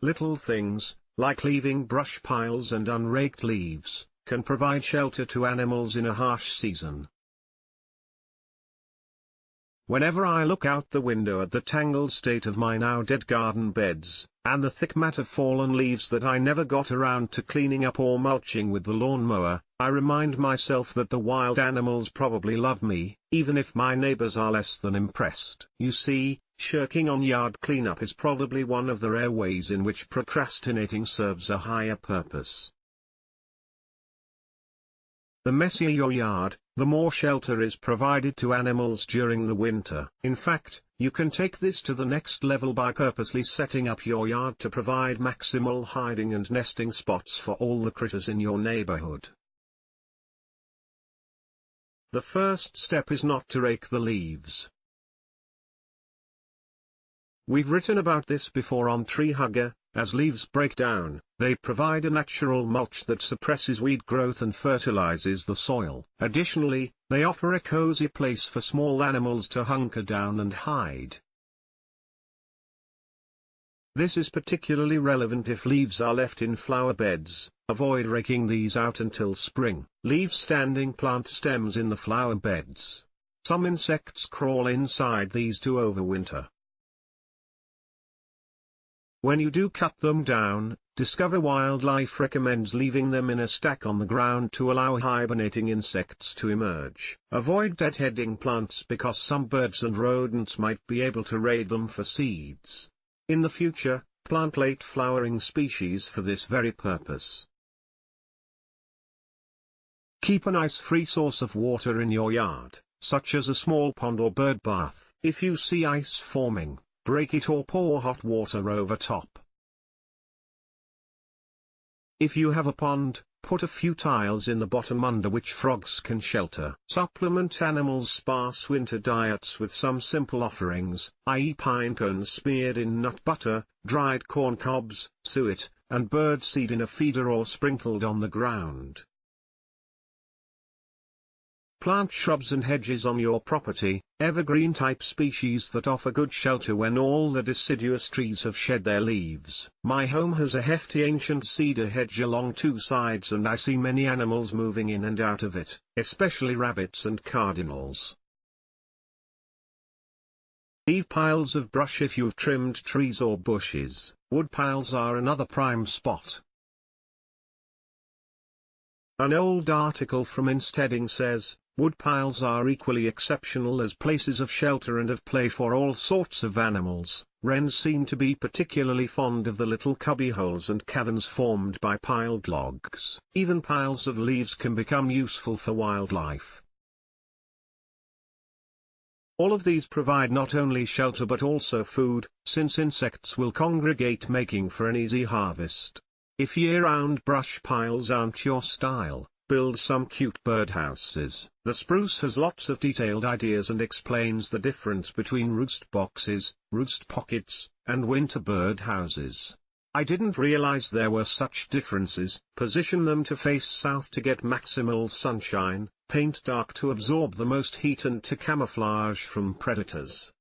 Little things, like leaving brush piles and unraked leaves, can provide shelter to animals in a harsh season. Whenever I look out the window at the tangled state of my now dead garden beds, and the thick mat of fallen leaves that I never got around to cleaning up or mulching with the lawn mower, I remind myself that the wild animals probably love me, even if my neighbors are less than impressed. You see, shirking on yard cleanup is probably one of the rare ways in which procrastinating serves a higher purpose. The messier your yard, the more shelter is provided to animals during the winter. In fact, you can take this to the next level by purposely setting up your yard to provide maximal hiding and nesting spots for all the critters in your neighborhood. The first step is not to rake the leaves. We've written about this before on Tree Hugger. As leaves break down, they provide a natural mulch that suppresses weed growth and fertilizes the soil. Additionally, they offer a cozy place for small animals to hunker down and hide. This is particularly relevant if leaves are left in flower beds. Avoid raking these out until spring. Leave standing plant stems in the flower beds. Some insects crawl inside these to overwinter. When you do cut them down, Discover Wildlife recommends leaving them in a stack on the ground to allow hibernating insects to emerge. Avoid deadheading plants because some birds and rodents might be able to raid them for seeds. In the future, plant late flowering species for this very purpose. Keep an ice-free source of water in your yard, such as a small pond or bird bath. If you see ice forming, break it or pour hot water over top. If you have a pond, put a few tiles in the bottom under which frogs can shelter. Supplement animals' sparse winter diets with some simple offerings, i.e. pine cones smeared in nut butter, dried corn cobs, suet, and bird seed in a feeder or sprinkled on the ground. Plant shrubs and hedges on your property, evergreen-type species that offer good shelter when all the deciduous trees have shed their leaves. My home has a hefty ancient cedar hedge along two sides and I see many animals moving in and out of it, especially rabbits and cardinals. Leave piles of brush if you've trimmed trees or bushes. Wood piles are another prime spot. An old article from Insteading says, woodpiles are equally exceptional as places of shelter and of play for all sorts of animals. Wrens seem to be particularly fond of the little cubbyholes and caverns formed by piled logs. Even piles of leaves can become useful for wildlife. All of these provide not only shelter but also food, since insects will congregate making for an easy harvest. If year-round brush piles aren't your style, build some cute birdhouses. The spruce has lots of detailed ideas and explains the difference between roost boxes, roost pockets, and winter birdhouses. I didn't realize there were such differences. Position them to face south to get maximal sunshine, paint dark to absorb the most heat and to camouflage from predators.